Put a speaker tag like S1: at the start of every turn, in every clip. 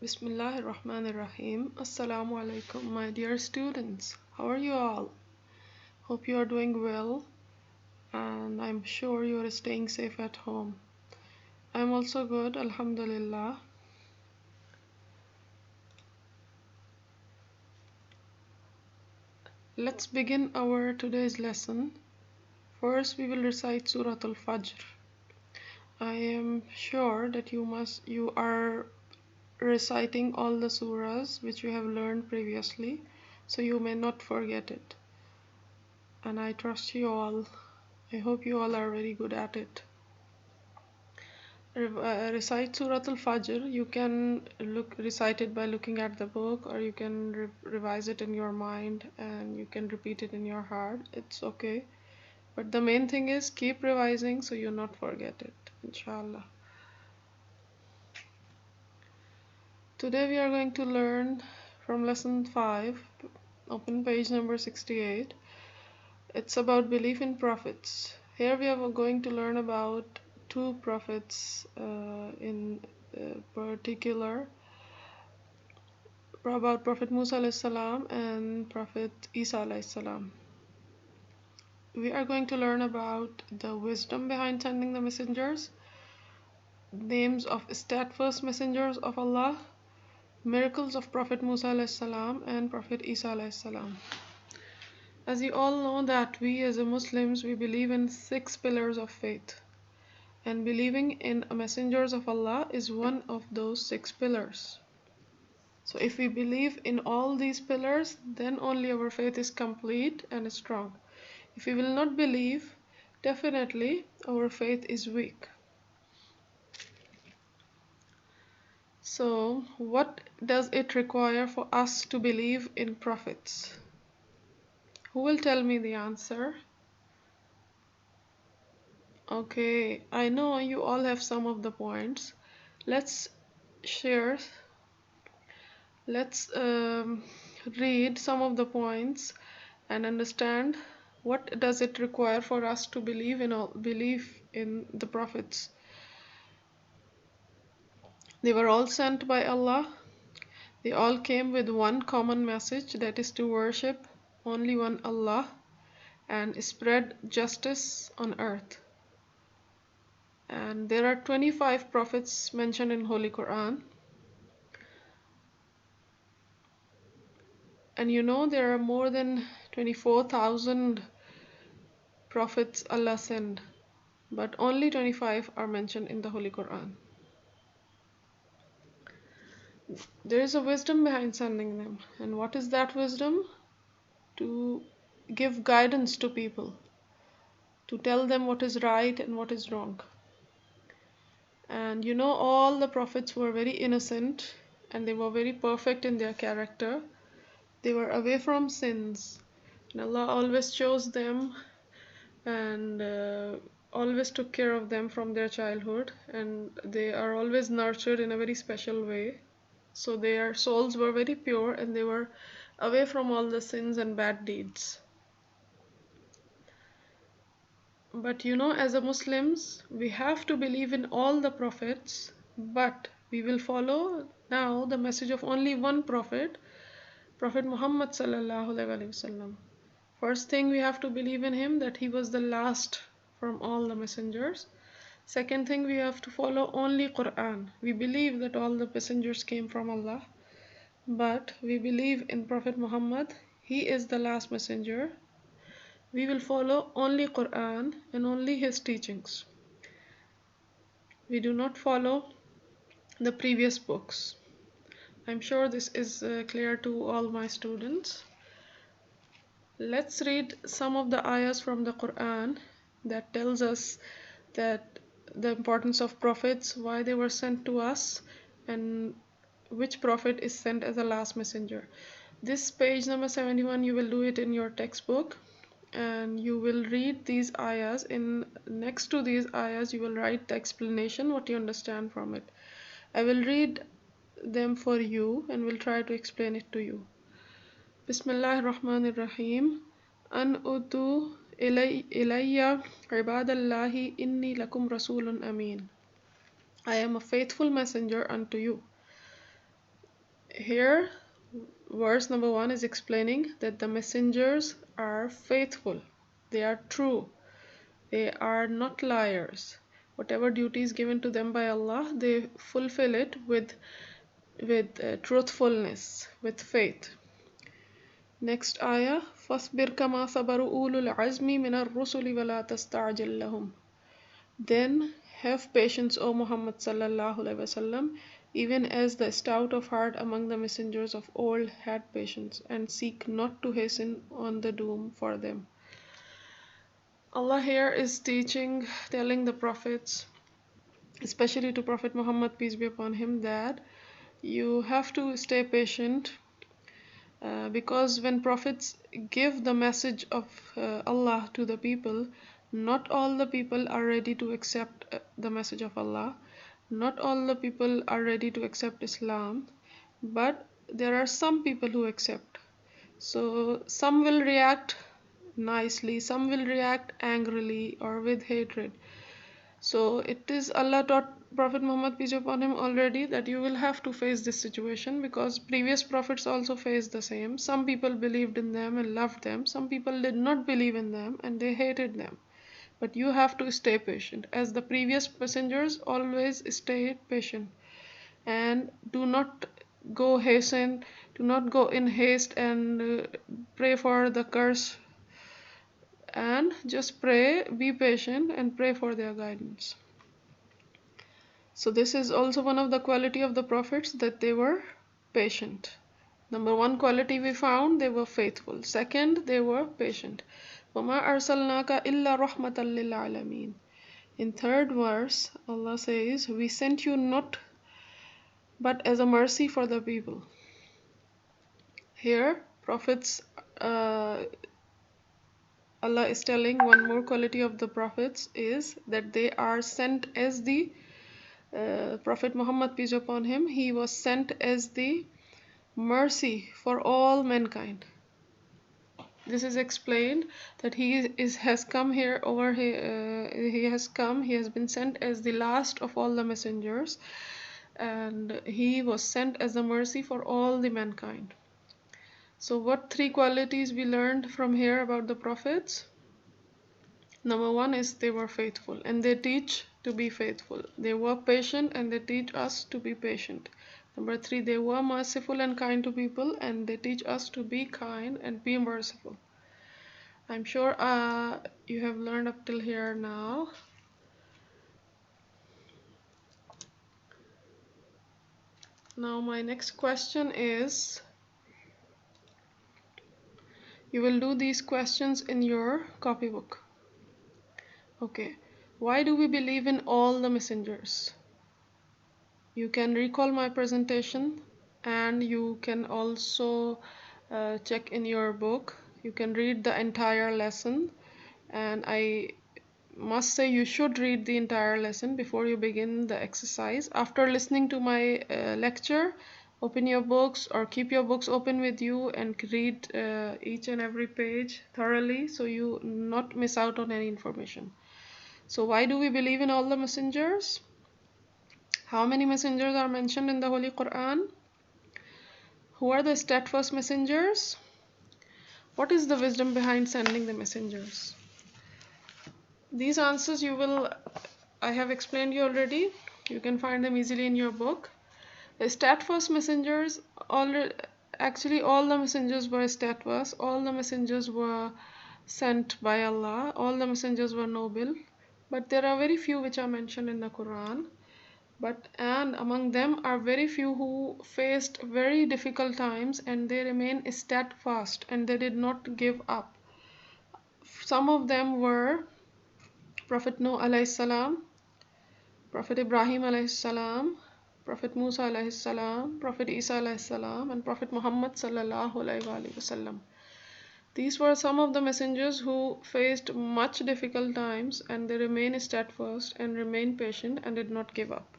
S1: Bismillahir Rahmanir Rahim. Assalamu alaikum, my dear students. How are you all? Hope you are doing well, and I'm sure you are staying safe at home. I'm also good, Alhamdulillah. Let's begin our today's lesson. First, we will recite Surah Al-Fajr. I am sure that you are reciting all the surahs which you have learned previously, so you may not forget it. And I trust you all. I hope you all are very good at it. Recite Surat al-Fajr. You can recite it by looking at the book, or you can revise it in your mind, and you can repeat it in your heart. It's okay. But the main thing is keep revising so you not forget it, inshallah. Today we are going to learn from lesson 5. Open page number 68. It's about belief in prophets. Here we are going to learn about two prophets in particular, about Prophet Musa alayhi salam and Prophet Isa alayhi salam. We are going to learn about the wisdom behind sending the messengers, names of steadfast messengers of Allah, miracles of Prophet Musa alayhi salam and Prophet Isa alayhi salam. As you all know that we as Muslims, we believe in 6 pillars of faith, and believing in messengers of Allah is one of those 6 pillars. So if we believe in all these pillars, then only our faith is complete and strong. If we will not believe, definitely our faith is weak. So what does it require for us to believe in prophets? Who will tell me the answer? Okay, I know you all have some of the points. Let's share. Let's read some of the points and understand what does it require for us to believe in the prophets. They were all sent by Allah. They all came with one common message, that is to worship only one Allah and spread justice on earth. And there are 25 prophets mentioned in Holy Quran. And you know there are more than 24,000 prophets Allah sent, but only 25 are mentioned in the Holy Quran. There is a wisdom behind sending them. And what is that wisdom? To give guidance to people, to tell them what is right and what is wrong. And you know, all the prophets were very innocent and they were very perfect in their character. They were away from sins, and Allah always chose them and always took care of them from their childhood, and they are always nurtured in a very special way. So their souls were very pure and they were away from all the sins and bad deeds. But you know, as a Muslims, we have to believe in all the prophets, but we will follow now the message of only one prophet, Prophet Muhammad sallallahu alaihi wasallam. First thing, we have to believe in him, that he was the last from all the messengers. Second thing, we have to follow only Quran. We believe that all the messengers came from Allah, but we believe in Prophet Muhammad. He is the last messenger. We will follow only Quran and only his teachings. We do not follow the previous books. I'm sure this is clear to all my students. Let's read some of the ayahs from the Quran that tells us that the importance of prophets, why they were sent to us, and which prophet is sent as the last messenger. This page number 71, you will do it in your textbook, and you will read these ayahs. In next to these ayahs you will write the explanation, what you understand from it. I will read them for you and will try to explain it to you. Bismillahir Rahmanir Rahim. An utu ilayya ibadallahi inni lakum rasulun amin. I am a faithful messenger unto you. Here, verse number 1 is explaining that the messengers are faithful, they are true, they are not liars. Whatever duty is given to them by Allah, they fulfill it with truthfulness, with faith. Next ayah, فَاصْبِرْ كَمَا صَبَرُ أُولُو الْعَزْمِ مِنَ الرُّسُلِ وَلَا تَسْتَعْجِلْ لَهُمْ. Then have patience, O Muhammad sallallahu alaihi wasallam, even as the stout of heart among the messengers of old had patience, and seek not to hasten on the doom for them. Allah here is telling the prophets, especially to Prophet Muhammad, peace be upon him, that you have to stay patient, because when prophets give the message of Allah to the people, not all the people are ready to accept the message of Allah. Not all the people are ready to accept Islam, but there are some people who accept. So some will react nicely, some will react angrily or with hatred. So it is Allah taught Prophet Muhammad, peace be upon him, already that you will have to face this situation, because previous prophets also faced the same. Some people believed in them and loved them, some people did not believe in them and they hated them. But you have to stay patient, as the previous messengers always stayed patient. And do not do not go in haste and pray for the curse, and just pray, be patient and pray for their guidance. So this is also one of the quality of the prophets, that they were patient. Number one quality we found, they were faithful. Second, they were patient. وَمَا أَرْسَلْنَاكَ إِلَّا رَحْمَةً لِلْعَالَمِينَ. In third verse, Allah says, we sent you not but as a mercy for the people. Here, prophets, Allah is telling one more quality of the prophets is that they are sent as the Prophet Muhammad, peace be upon him, he was sent as the mercy for all mankind. This is explained that has come here over here. He has been sent as the last of all the messengers, and he was sent as a mercy for all the mankind. So what three qualities we learned from here about the prophets? Number one is they were faithful, and they teach to be faithful. They were patient, and they teach us to be patient. Number three, they were merciful and kind to people, and they teach us to be kind and be merciful. I'm sure you have learned up till here now. Now my next question is, you will do these questions in your copybook. Okay, why do we believe in all the messengers? You can recall my presentation, and you can also check in your book. You can read the entire lesson, and I must say you should read the entire lesson before you begin the exercise. After listening to my lecture, open your books or keep your books open with you and read each and every page thoroughly, so you not miss out on any information. So why do we believe in all the messengers? How many messengers are mentioned in the Holy Quran? Who are the steadfast messengers? What is the wisdom behind sending the messengers? These answers I have explained you already. You can find them easily in your book. The steadfast messengers, actually all the messengers were steadfast. All the messengers were sent by Allah. All the messengers were noble. But there are very few which are mentioned in the Quran. And among them are very few who faced very difficult times, and they remain steadfast and they did not give up. Some of them were Prophet Noah alayhi salam, Prophet Ibrahim alayhi salam, Prophet Musa alayhi salam, Prophet Isa alayhi salam, and Prophet Muhammad sallallahu alayhi wasallam. These were some of the messengers who faced much difficult times, and they remained steadfast and remained patient and did not give up.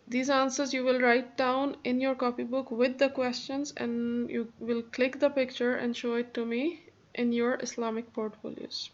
S1: These answers you will write down in your copybook with the questions, and you will click the picture and show it to me in your Islamic portfolios.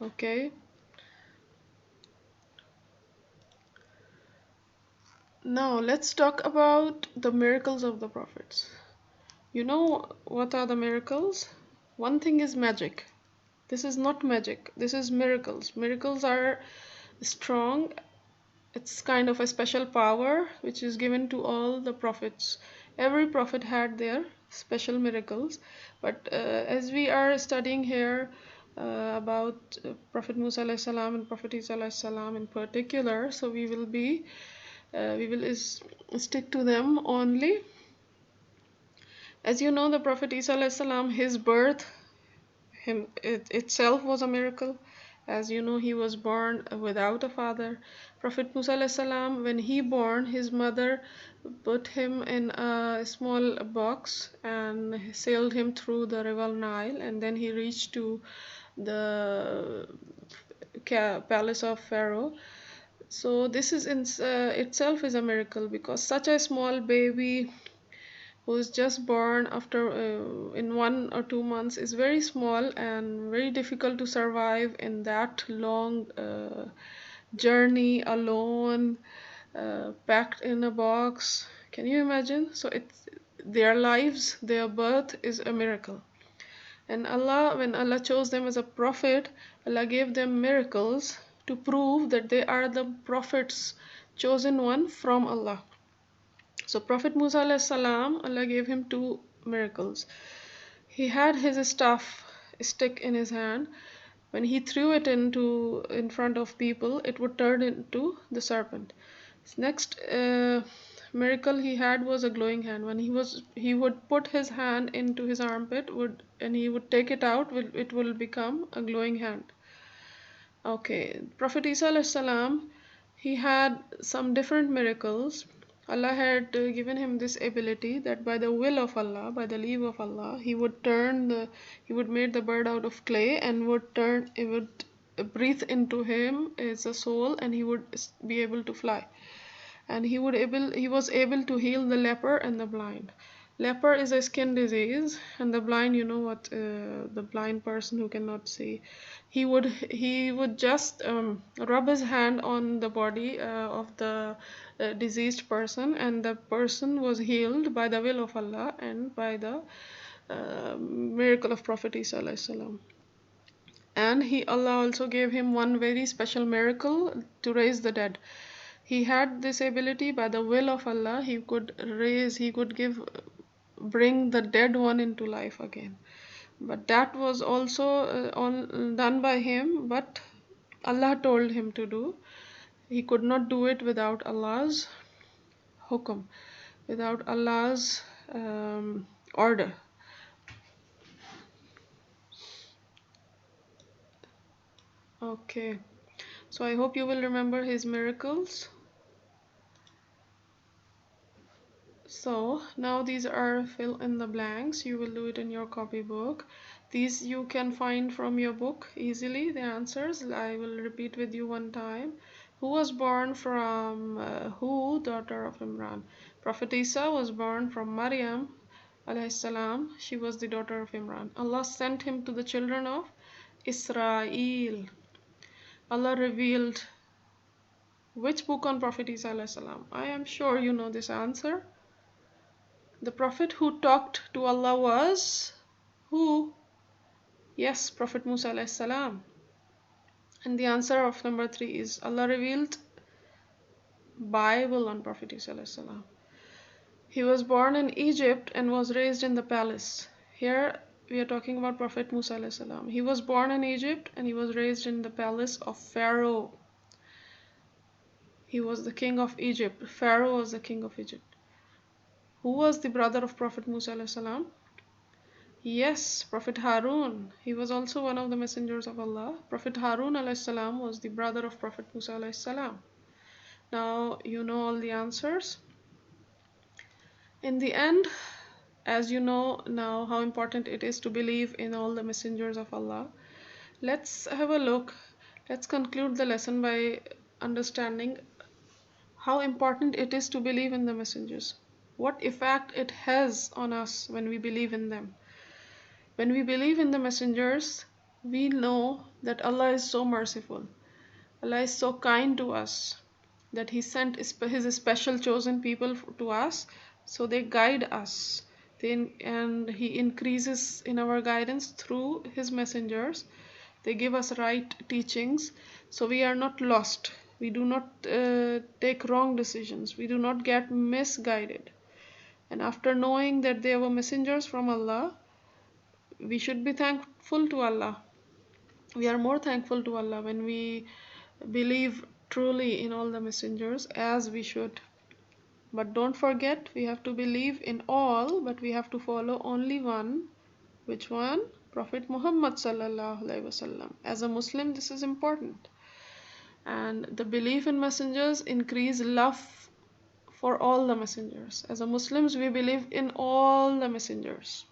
S1: Okay. Now let's talk about the miracles of the prophets. You know what are the miracles? One thing is magic. This is not magic, this is miracles. Miracles are strong. It's kind of a special power which is given to all the prophets. Every prophet had their special miracles. But as we are studying here about Prophet Musa alayhi salam and Prophet Isa alayhi salam in particular, so we will stick to them only. As you know, the Prophet Isa alayhi salam, his birth itself was a miracle. As you know, he was born without a father. Prophet Musa alayhi salam, when he born, his mother put him in a small box and sailed him through the river Nile, and then he reached to the palace of Pharaoh. So this is itself is a miracle, because such a small baby who is just born after in 1 or 2 months is very small and very difficult to survive in that long journey alone, packed in a box. Can you imagine? So it's their lives, their birth is a miracle. And Allah, when Allah chose them as a prophet, Allah gave them miracles to prove that they are the prophets chosen one from Allah. So Prophet Musa alayhi salam, Allah gave him two miracles. He had his staff stick in his hand. When he threw it in front of people, it would turn into the serpent. Next miracle he had was a glowing hand. When he would put his hand into his armpit and he would take it out, it will become a glowing hand. Okay, Prophet Isa alayhi salam, he had some different miracles. Allah had given him this ability that by the will of Allah, by the leave of Allah, he would make the bird out of clay and it would breathe into him as a soul, and he would be able to fly. And he was able to heal the leper and the blind. Leper is a skin disease, and the blind, you know what, the blind person who cannot see, he would just rub his hand on the body of the diseased person, and the person was healed by the will of Allah and by the miracle of Prophet Isa alayhi salam. And Allah also gave him one very special miracle to raise the dead. He had this ability by the will of Allah. He could bring the dead one into life again. But that was also done by him, but Allah told him to do. He could not do it without Allah's hukum, without Allah's order. Okay, so I hope you will remember his miracles. So now these are fill in the blanks. You will do it in your copybook. These you can find from your book easily, the answers. I will repeat with you one time. Who was born from who, daughter of Imran? Prophet Isa was born from Maryam alayhi salam. She was the daughter of Imran. Allah sent him to the children of Israel. Allah revealed which book on Prophet Isa alayhi salam? I am sure you know this answer. The prophet who talked to Allah was who? Yes, Prophet Musa alayhi salam. And the answer of number 3 is Allah revealed Bible on Prophet Isa alayhi salam. He was born in Egypt and was raised in the palace. Here we are talking about Prophet Musa alayhi salam. He was born in Egypt and he was raised in the palace of Pharaoh. He was the king of Egypt. Pharaoh was the king of Egypt. Who was the brother of Prophet Musa alayhi salam? Yes, Prophet Harun. He was also one of the messengers of Allah. Prophet Harun alayhi salam was the brother of Prophet Musa alayhi salam. Now you know all the answers. In the end, as you know now how important it is to believe in all the messengers of Allah, let's have a look. Let's conclude the lesson by understanding how important it is to believe in the messengers. What effect it has on us when we believe in them. When we believe in the messengers, we know that Allah is so merciful. Allah is so kind to us. that he sent his special chosen people to us, so they guide us. And he increases in our guidance through his messengers. They give us right teachings, so we are not lost. We do not take wrong decisions. We do not get misguided. And after knowing that they were messengers from Allah, we should be thankful to Allah. We are more thankful to Allah when we believe truly in all the messengers, as we should. But don't forget, we have to believe in all, but we have to follow only one. Which one? Prophet Muhammad sallallahu alaihi wasallam. As a Muslim, this is important. And the belief in messengers increase love for all the messengers. As a Muslims, we believe in all the messengers,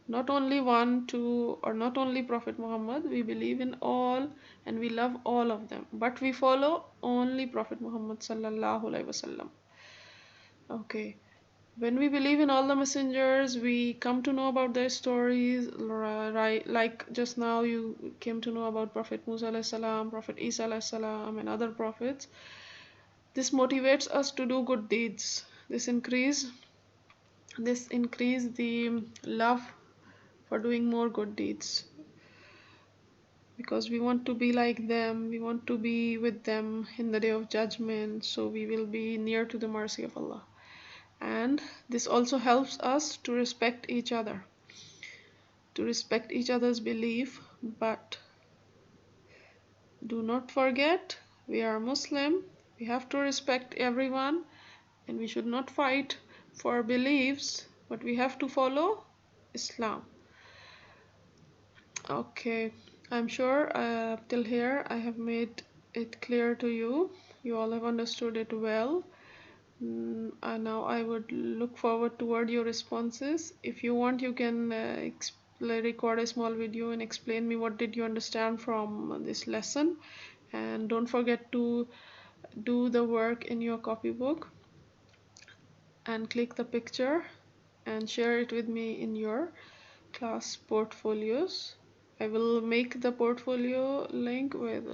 S1: not only one, two, or not only Prophet Muhammad. We believe in all and we love all of them, but we follow only Prophet Muhammad sallallahu alaihi wasallam. Okay. When we believe in all the messengers, we come to know about their stories, right? Like just now, you came to know about Prophet Musa alayhi salam, Prophet Isa alayhi salam, and other prophets. This motivates us to do good deeds. This increase the love for doing more good deeds, because we want to be like them. We want to be with them in the day of judgment, so we will be near to the mercy of Allah. And this also helps us to respect each other, to respect each other's belief. But do not forget, we are Muslim. We have to respect everyone, and we should not fight for beliefs, but we have to follow Islam. Okay, I'm sure till here I have made it clear to you. You all have understood it well. And now I would look forward toward your responses. If you want, you can record a small video and explain me what did you understand from this lesson. And don't forget to do the work in your copybook and click the picture and share it with me in your class portfolios. I will make the portfolio link with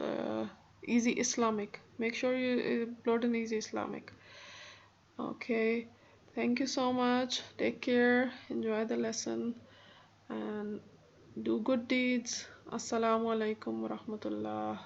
S1: Easy Islamic. Make sure you upload an Easy Islamic. Okay, thank you so much. Take care, enjoy the lesson, and do good deeds. Assalamu alaikum wa rahmatullah.